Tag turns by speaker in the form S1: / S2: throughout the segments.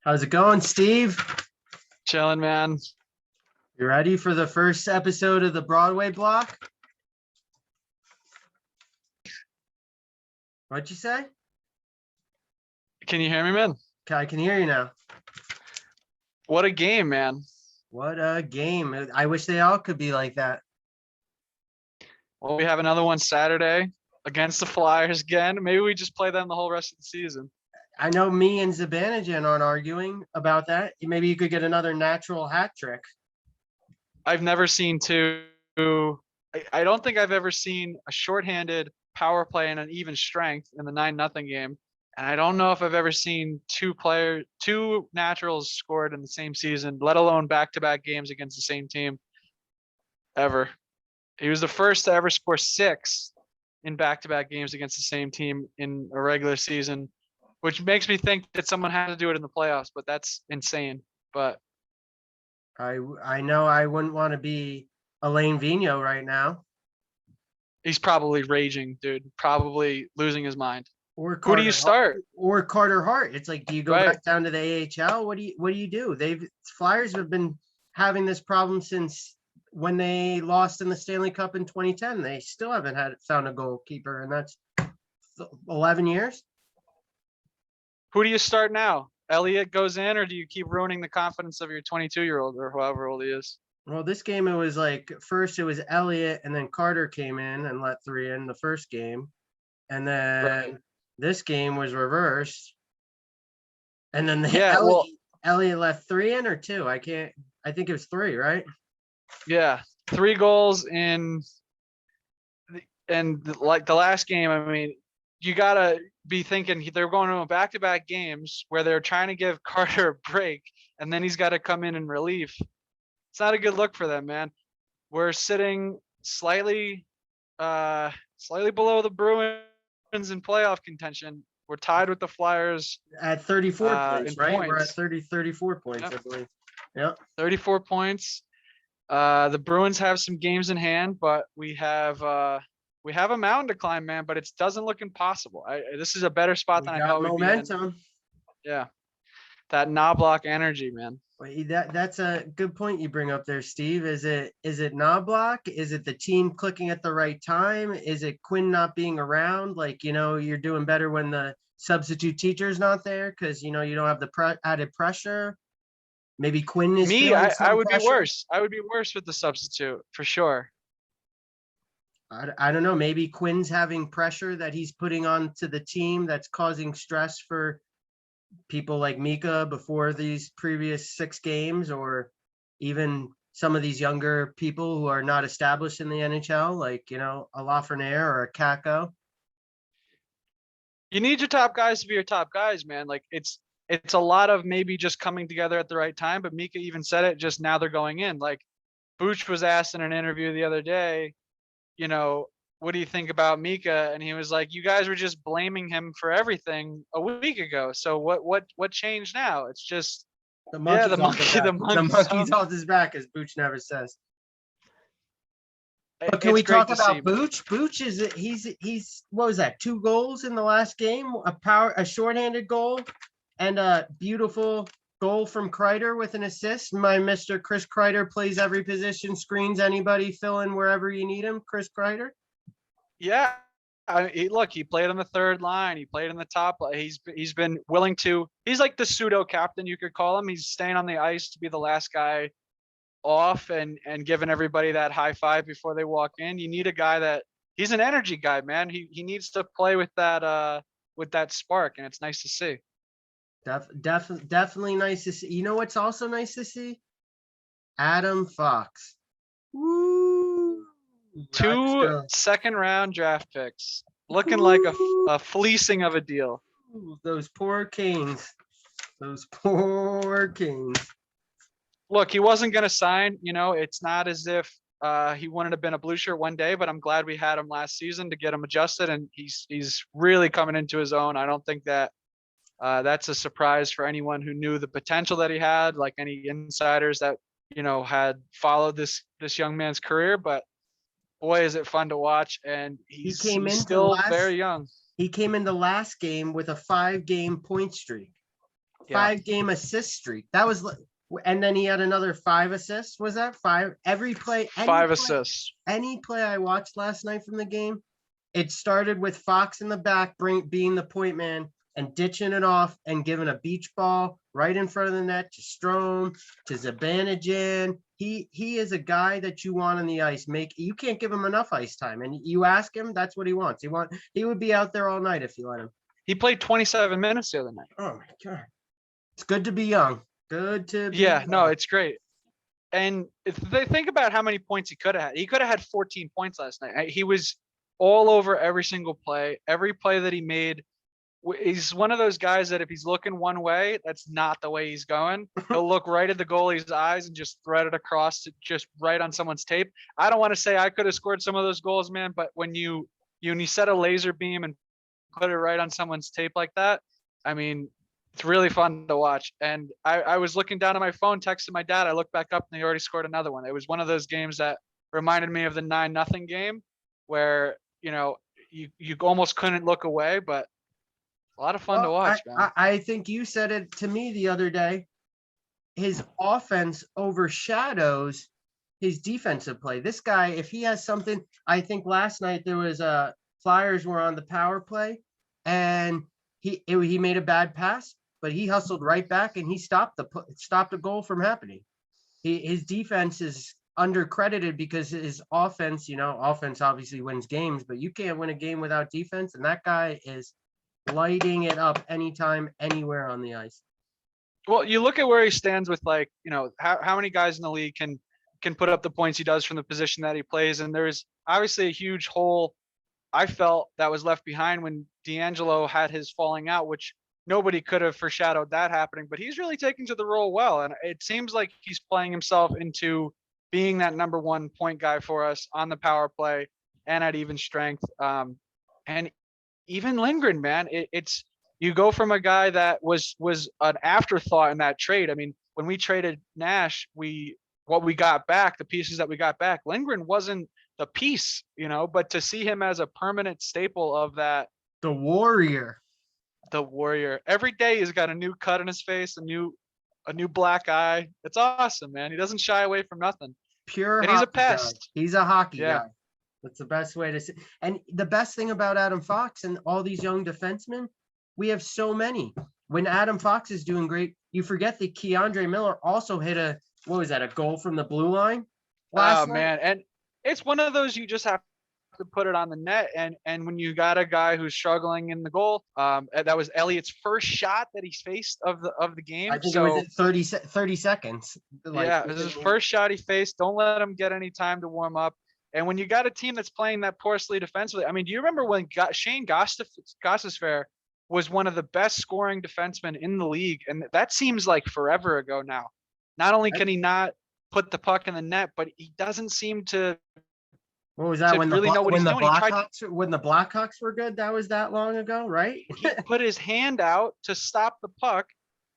S1: How's it going, Steve?
S2: Chilling, man.
S1: You ready for the first episode of the Broadway block? What'd you say?
S2: Can you hear me, man?
S1: Okay, I can hear you now.
S2: What a game, man.
S1: What a game. I wish they all could be like that.
S2: Well, we have another one Saturday against the Flyers again. Maybe we just play them the whole rest of the season.
S1: I know me and Zabanajan aren't arguing about that. Maybe you could get another natural hat trick.
S2: I've never seen two. I don't think I've ever seen a shorthanded power play and an even strength in the 9-0 game. And I don't know if I've ever seen two naturals scored in the same season, let alone back-to-back games against the same team ever. He was the first to ever score 6 in back-to-back games against the same team in a regular season, which makes me think that someone had to do it in the playoffs, but that's insane. But
S1: I know I wouldn't want to be Alain Vigneault right now.
S2: he's probably raging, dude. Probably losing his mind.
S1: Or
S2: Who do you start?
S1: Or Carter Hart. It's like, do you go
S2: Right.
S1: back down to the AHL? What do you do? Flyers have been having this problem since when they lost in the Stanley Cup in 2010. They still haven't found a goalkeeper, and that's 11 years.
S2: Who do you start now? Elliott goes in, or do you keep ruining the confidence of your 22-year-old or however old he is?
S1: Well, this game, it was like, first it was Elliott, and then Carter came in and let 3 in the first game. And then
S2: Right.
S1: this game was reversed. And then
S2: Yeah,
S1: Elliott left 3 in or 2. I think it was 3, right?
S2: Yeah, 3 goals like the last game. I mean, you gotta be thinking they're going to back-to-back games where they're trying to give Carter a break, and then he's got to come in relief. It's not a good look for them, man. We're sitting slightly below the Bruins in playoff contention. We're tied with the Flyers
S1: At 34 points,
S2: in
S1: right? We're at
S2: points.
S1: 34 points,
S2: Yep.
S1: I believe. Yeah.
S2: 34 points. The Bruins have some games in hand, but we have a mountain to climb, man. But it doesn't look impossible. This is a better spot
S1: We
S2: than I
S1: got
S2: thought we'd be in.
S1: momentum.
S2: Yeah, that Knobloch energy, man.
S1: Wait, that's a good point you bring up there, Steve. Is it Knobloch? Is it the team clicking at the right time? Is it Quinn not being around? Like, you're doing better when the substitute teacher's not there because you don't have the added pressure. Maybe Quinn is
S2: Me,
S1: feeling
S2: I
S1: some
S2: would be
S1: pressure.
S2: worse. I would be worse with the substitute for sure.
S1: I don't know. Maybe Quinn's having pressure that he's putting onto the team that's causing stress for people like Mika before these previous 6 games, or even some of these younger people who are not established in the NHL, like, a Lafreniere or a Kako.
S2: You need your top guys to be your top guys, man. Like it's a lot of maybe just coming together at the right time. But Mika even said it just now they're going in. Like Booch was asked in an interview the other day, what do you think about Mika? And he was like, you guys were just blaming him for everything a week ago. So what changed now? It's just
S1: The
S2: the
S1: monkey's off his back, as Booch never says. But can we talk about Booch? Booch he's what was that? 2 goals in the last game, a shorthanded goal, and a beautiful goal from Kreider with an assist. My Mr. Chris Kreider plays every position, screens anybody, fill in wherever you need him. Chris Kreider.
S2: Yeah. He played on the third line. He played in the top. He's been willing to. He's like the pseudo captain, you could call him. He's staying on the ice to be the last guy off and giving everybody that high five before they walk in. You need a guy he's an energy guy, man. He needs to play with that spark, and it's nice to see.
S1: Definitely nice to see. You know what's also nice to see? Adam Fox. Woo!
S2: 2 second-round draft picks, looking like a fleecing of a deal.
S1: Those poor Canes. Those poor Canes.
S2: Look, he wasn't going to sign. It's not as if he wouldn't have been a blue shirt one day, but I'm glad we had him last season to get him adjusted, and he's really coming into his own. I don't think that that's a surprise for anyone who knew the potential that he had, like any insiders that had followed this young man's career. But boy, is it fun to watch, and he's still very young.
S1: He came in the last game with a 5-game point streak.
S2: Yeah.
S1: 5-game assist streak. That was, and then he had another 5 assists. Was that 5? Every play,
S2: 5 assists.
S1: any play I watched last night from the game, it started with Fox in the back, being the point man and ditching it off and giving a beach ball right in front of the net to Strome, to Zibanejad. He is a guy that you want on the ice. You can't give him enough ice time, and you ask him, that's what he wants. He would be out there all night if you let him.
S2: He played 27 minutes the other night.
S1: Oh my God, it's good to be young. Good to be
S2: Yeah, no,
S1: young.
S2: it's great. And if they think about how many points he could have had 14 points last night. He was all over every single play. Every play that he made, he's one of those guys that if he's looking one way, that's not the way he's going. He'll look right at the goalie's eyes and just thread it across to just right on someone's tape. I don't want to say I could have scored some of those goals, man, but when you set a laser beam and put it right on someone's tape like that, I mean, it's really fun to watch. And I was looking down at my phone, texting my dad. I looked back up and they already scored another one. It was one of those games that reminded me of the 9-0 game where, you almost couldn't look away, but a lot of fun to watch, man.
S1: I think you said it to me the other day. His offense overshadows his defensive play. This guy, if he has something, I think last night there was Flyers were on the power play and he made a bad pass, but he hustled right back and he stopped the goal from happening. His defense is undercredited because his offense, offense obviously wins games, but you can't win a game without defense. And that guy is lighting it up anytime, anywhere on the ice.
S2: Well, you look at where he stands with how many guys in the league can put up the points he does from the position that he plays. And there's obviously a huge hole I felt that was left behind when DeAngelo had his falling out, which nobody could have foreshadowed that happening, but he's really taken to the role well. And it seems like he's playing himself into being that number 1 point guy for us on the power play and at even strength. And even Lindgren, man, it's you go from a guy that was an afterthought in that trade. I mean, when we traded Nash, what we got back, the pieces that we got back, Lindgren wasn't the piece, but to see him as a permanent staple of that.
S1: The warrior.
S2: Every day he's got a new cut in his face, a new black eye. It's awesome, man. He doesn't shy away from nothing.
S1: Pure.
S2: And he's a pest.
S1: Guy. He's a hockey guy. That's the best way to say. And the best thing about Adam Fox and all these young defensemen, we have so many. When Adam Fox is doing great, you forget that Keandre Miller also hit a goal from the blue line last night?
S2: Man, and it's one of those you just have to put it on the net. And when you got a guy who's struggling in the goal, that was Elliott's first shot that he's faced of the game.
S1: I think it was 30 seconds.
S2: It was his first shot he faced. Don't let him get any time to warm up. And when you got a team that's playing that porously defensively, I mean, do you remember when Shane Gostisbehere was one of the best scoring defensemen in the league? And that seems like forever ago now. Not only can he not put the puck in the net, but he doesn't seem to.
S1: What was that? When the
S2: Blackhawks
S1: were good, that was that long ago, right?
S2: He put his hand out to stop the puck,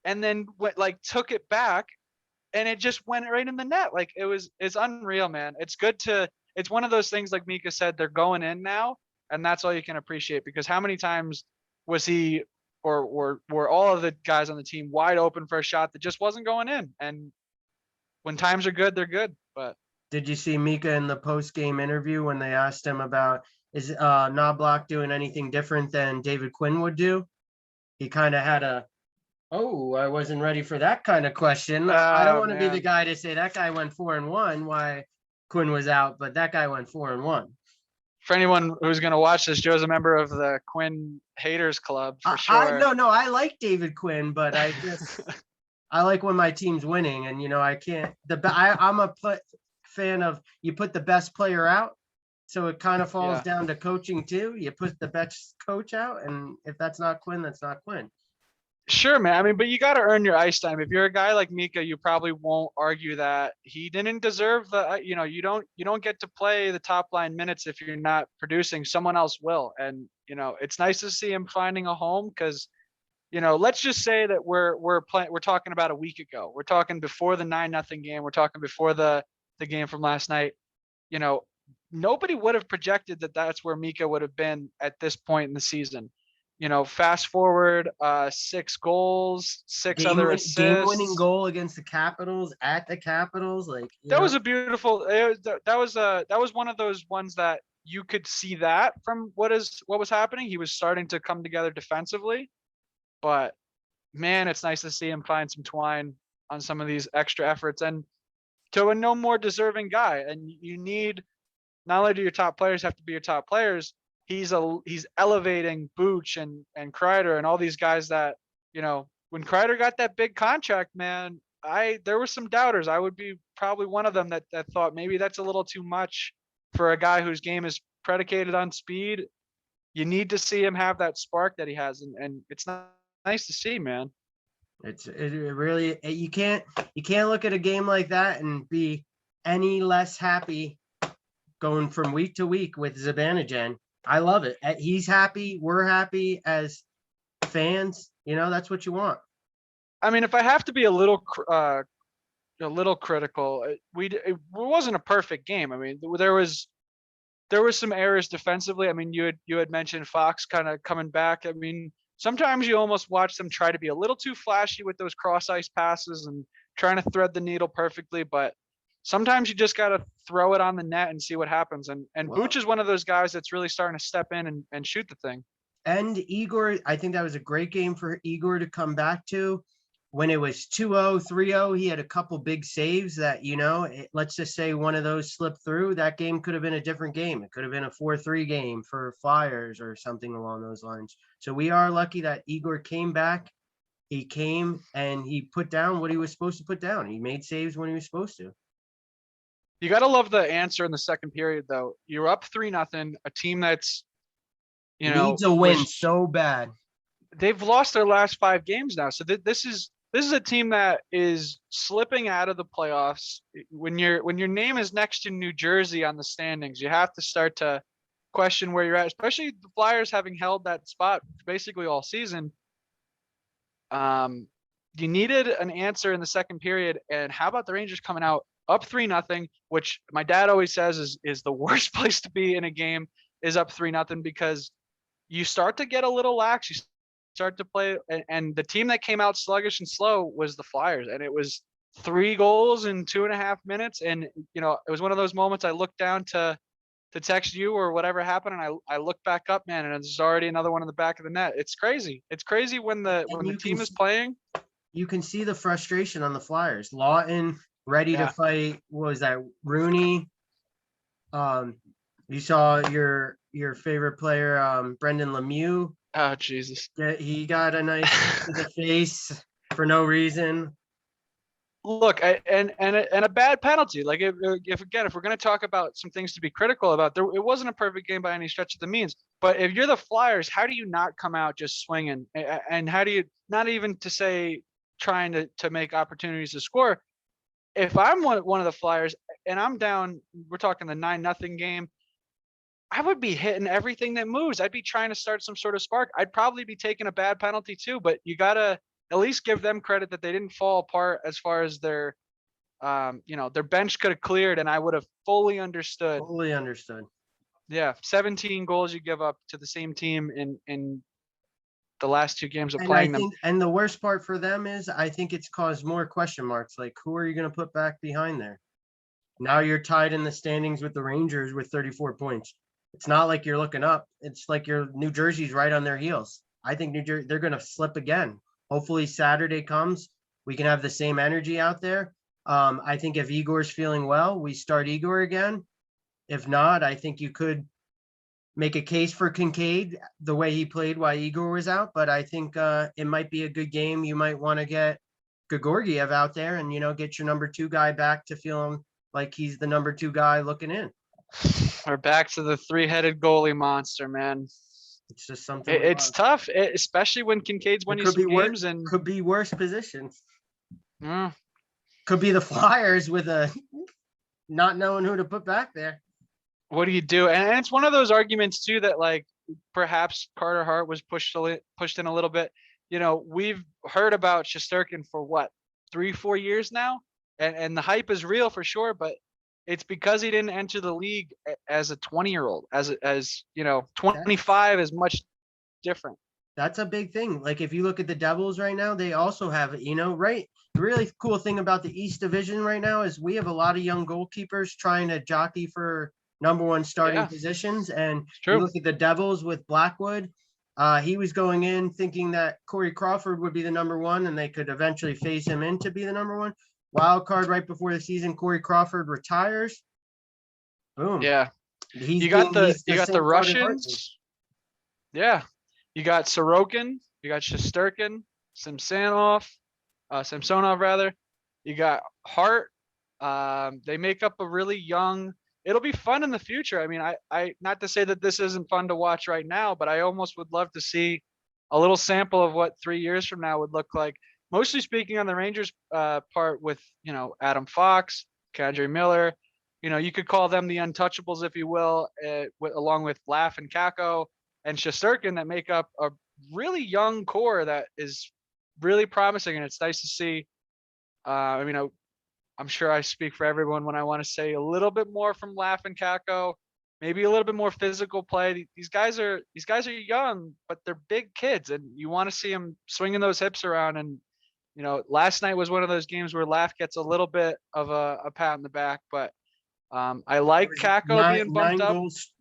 S2: and then took it back, and it just went right in the net. It's unreal, man. It's one of those things, like Mika said, they're going in now, and that's all you can appreciate, because how many times was he or were all of the guys on the team wide open for a shot that just wasn't going in? And when times are good, they're good. But
S1: did you see Mika in the post-game interview when they asked him about is Knoblauch doing anything different than David Quinn would do? He kind of had I wasn't ready for that kind of question. I don't want to be the guy to say that guy went 4-1. Why Quinn was out, but that guy went 4-1.
S2: For anyone who's going to watch this, Joe's a member of the Quinn haters club for sure.
S1: No, I like David Quinn, but I just I like when my team's winning, and I can't. I'm a fan of you put the best player out, so it kind of falls down to coaching too. You put the best coach out, and if that's not Quinn, that's not Quinn.
S2: Sure, man. I mean, but you got to earn your ice time. If you're a guy like Mika, you probably won't argue that he didn't deserve the. You don't get to play the top line minutes if you're not producing. Someone else will, and it's nice to see him finding a home because, let's just say that we're talking about a week ago. We're talking before the 9-0 game. We're talking before the game from last night. Nobody would have projected that that's where Mika would have been at this point in the season. fast forward, 6 goals, 6 other
S1: Game-winning
S2: assists.
S1: goal against the Capitals at the Capitals, like,
S2: That was a beautiful, that was one of those ones that you could see that from what was happening. He was starting to come together defensively, but man, it's nice to see him find some twine on some of these extra efforts and to a no more deserving guy. And you need, not only do your top players have to be your top players, he's elevating Booch and Kreider and all these guys that, when Kreider got that big contract, man, there were some doubters. I would be probably one of them that thought maybe that's a little too much for a guy whose game is predicated on speed. You need to see him have that spark that he has, and it's nice to see, man.
S1: It really, you can't look at a game like that and be any less happy going from week to week with Zibanejad. I love it. He's happy. We're happy as fans. That's what you want.
S2: I mean, if I have to be a little critical, it wasn't a perfect game. I mean, there was some errors defensively. I mean, you had mentioned Fox kind of coming back. I mean, sometimes you almost watch them try to be a little too flashy with those cross ice passes and trying to thread the needle perfectly, but sometimes you just got to throw it on the net and see what happens. And
S1: Well,
S2: Booch is one of those guys that's really starting to step in and shoot the thing.
S1: And Igor, I think that was a great game for Igor to come back to. When it was 2-0, 3-0, he had a couple big saves that, let's just say one of those slipped through. That game could have been a different game. It could have been a 4-3 game for Flyers or something along those lines. So we are lucky that Igor came back. He came and he put down what he was supposed to put down. He made saves when he was supposed to.
S2: You got to love the answer in the second period, though. You're up 3-0, a team that's,
S1: Needs a win so bad.
S2: They've lost their last 5 games now. So this is a team that is slipping out of the playoffs. When your name is next to New Jersey on the standings, you have to start to question where you're at, especially the Flyers having held that spot basically all season. You needed an answer in the second period, and how about the Rangers coming out up 3-0, which my dad always says is the worst place to be in a game, is up 3-0, because you start to get a little lax. You start to play, and the team that came out sluggish and slow was the Flyers, and it was 3 goals in 2.5 minutes. And it was one of those moments I looked down to text you or whatever happened, and I looked back up, man, and there's already another one in the back of the net. It's crazy. It's crazy when the team is playing.
S1: You can see the frustration on the Flyers. Lawton ready to fight. What was that? Rooney. You saw your favorite player, Brendan Lemieux.
S2: Oh, Jesus.
S1: He got a nice to the face for no reason.
S2: Look, and a bad penalty. Like if we're going to talk about some things to be critical about, it wasn't a perfect game by any stretch of the means. But if you're the Flyers, how do you not come out just swinging? And how do you not even to say trying to make opportunities to score? If I'm one of the Flyers and I'm down, we're talking the 9-0 game, I would be hitting everything that moves. I'd be trying to start some sort of spark. I'd probably be taking a bad penalty too, but you gotta at least give them credit that they didn't fall apart as far as their bench could have cleared, and I would have fully understood.
S1: Fully understood.
S2: Yeah, 17 goals you give up to the same team in the last 2 games of playing them.
S1: And the worst part for them is I think it's caused more question marks. Like, who are you going to put back behind there? Now you're tied in the standings with the Rangers with 34 points. It's not like you're looking up. It's like New Jersey's right on their heels. I think New Jersey, they're going to slip again. Hopefully Saturday comes, we can have the same energy out there. I think if Igor's feeling well, we start Igor again. If not, I think you could make a case for Kincaid the way he played while Igor was out. But I think it might be a good game. You might want to get Georgiev out there and, get your number 2 guy back to feeling like he's the number 2 guy looking in.
S2: We're back to the 3-headed goalie monster, man.
S1: It's just something.
S2: It's tough, especially when Kincaid's winning some games, and
S1: could be worse positions.
S2: Mm.
S1: Could be the Flyers with not knowing who to put back there.
S2: What do you do? And it's one of those arguments too that like perhaps Carter Hart was pushed in a little bit. We've heard about Shesterkin for what, 3-4 years now, and the hype is real for sure, but it's because he didn't enter the league as a 20-year-old. As 25 is much different.
S1: That's a big thing. Like if you look at the Devils right now, they also have, right. The really cool thing about the East Division right now is we have a lot of young goalkeepers trying to jockey for #1 starting
S2: Yeah,
S1: positions. And
S2: it's
S1: you
S2: true.
S1: look at the Devils with Blackwood. He was going in thinking that Corey Crawford would be the #1 and they could eventually phase him in to be the #1. Wild card right before the season, Corey Crawford retires. Boom.
S2: Yeah.
S1: He's
S2: You got
S1: being
S2: the
S1: he's
S2: you
S1: the
S2: got the
S1: same starting Hartman.
S2: Russians. Yeah. You got Sorokin, you got Shesterkin, Samsonov rather. You got Hart. They make up a really young. It'll be fun in the future. I mean, I not to say that this isn't fun to watch right now, but I almost would love to see a little sample of what 3 years from now would look like. Mostly speaking on the Rangers part with, Adam Fox, Kadri Miller. You could call them the untouchables, if you will, along with Laugh and Kako and Shesterkin that make up a really young core that is really promising, and it's nice to see. I'm sure I speak for everyone when I want to say a little bit more from Laugh and Kako, maybe a little bit more physical play. These guys are young, but they're big kids, and you want to see them swinging those hips around. And last night was one of those games where Laugh gets a little bit of a pat in the back, but I like Kako being bumped up.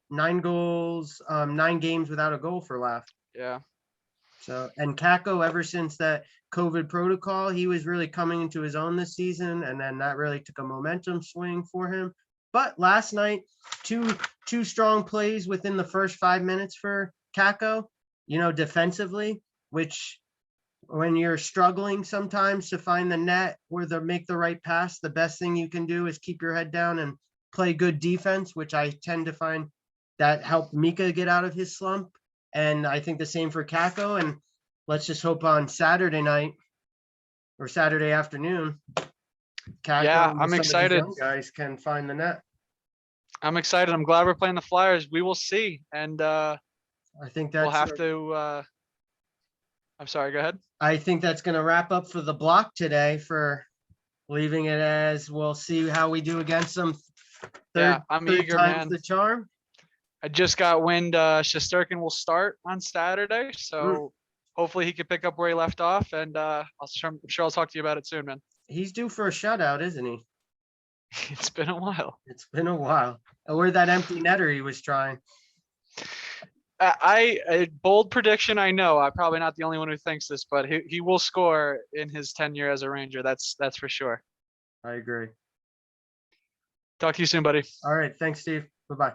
S1: 9 goals, 9 games without a goal for Laugh.
S2: Yeah.
S1: So, and Kako, ever since that COVID protocol, he was really coming into his own this season, and then that really took a momentum swing for him. But last night, two strong plays within the first 5 minutes for Kako, defensively, which when you're struggling sometimes to find the net or make the right pass, the best thing you can do is keep your head down and play good defense, which I tend to find that helped Mika get out of his slump. And I think the same for Kako. And let's just hope on Saturday night or Saturday afternoon, Kako
S2: Yeah,
S1: and
S2: I'm
S1: some of these
S2: excited.
S1: young guys can find the net.
S2: I'm excited. I'm glad we're playing the Flyers. We will see. And
S1: I think that's
S2: we'll have to I'm sorry, go ahead.
S1: I think that's going to wrap up for the block today for leaving it as we'll see how we do against them.
S2: Yeah, I'm eager,
S1: time's
S2: man.
S1: the charm.
S2: I just got wind Shesterkin will start on Saturday, so hopefully he can pick up where he left off, and I'm sure I'll talk to you about it soon, man.
S1: He's due for a shutout, isn't he?
S2: It's been a while.
S1: It's been a while. Or that empty netter he was trying.
S2: A bold prediction. I know I'm probably not the only one who thinks this, but he will score in his tenure as a Ranger. That's for sure.
S1: I agree.
S2: Talk to you soon, buddy.
S1: All right. Thanks, Steve. Bye-bye.